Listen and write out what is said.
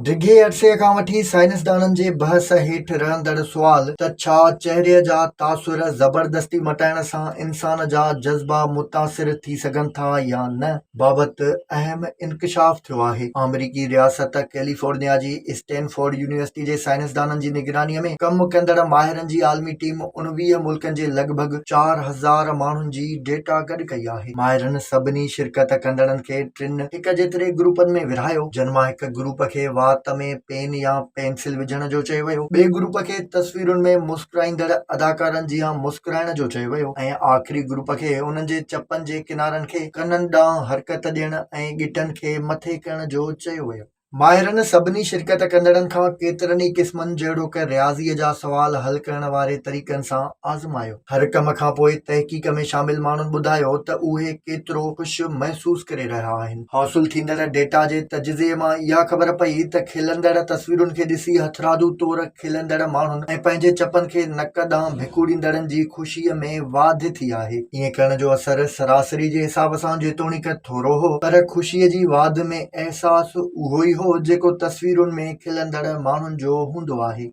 डिघे अरसे खां वठी साइंसदाननि जे बहस हेठि रहंदड़ सुवाल त छा चहिरे जा तासुर ज़बरदस्ती मटाइण सां इंसान जा जज़्बा मुतासिर थी सघनि था या न बाबति अहम इंकशाफ थियो आहे। अमरीकी रियासत कैलिफोर्निया जी स्टैनफोर्ड यूनिवर्सिटी जे साइंसदाननि जी निगरानीअ में कमु कंदड़ माहिरनि जी आलमी टीम 19 मुल्कनि जे लॻभॻि 4000 माण्हुनि जी डेटा गॾु कई आहे। माहिरनि सभिनी शिरकत कंदड़नि खे टिनि हिक जेतिरे ग्रुपनि में विरहायो, जिन मां हिक ग्रुप खे वात में पेन या पेंसिल विझण जो चयो वियो, ॿिए ग्रुप खे तस्वीरुनि में मुस्कुराईंदड़ अदाकारनि जी मुस्कुराइण जो चयो वियो ऐं आख़िरी ग्रुप खे उन्हनि जे चपनि जे किनारनि खे कननि ॾांहुं हरकत ॾियण ऐं गिटनि खे मथे करण जो चयो वियो। माहिरनि सभिनी शिरकत कंदड़नि खां केतिरनि ई क़िस्मनि जहिड़ोक रियाज़ीअ जा सुवाल हल करण वारे तरीक़नि सां आज़मायो। हर कम खां पोइ तहक़ीक़ में शामिल माण्हुनि ॿुधायो त उहे केतिरो ख़ुशि महसूस करे रहिया आहिनि। हासिल थींदड़ डेटा जे तजिज़िये मां इहा ख़बर पई त खिलंदड़ तस्वीरुनि खे ॾिसी हथरादू तौर खिलंदड़ माण्हुनि ऐं पंहिंजे चपनि खे नक ॾांहुं भिकूड़ींदड़नि जी ख़ुशीअ में वाधि थी आहे। ईअं करण जो असर सरासरी जे हिसाब सां जेतोणीक थोरो हो, पर ख़ुशीअ जी वाधि में अहसासु उहो ई हो जेको तस्वीरुनि में खिलंदड़ माण्हुनि जो हूंदो आहे।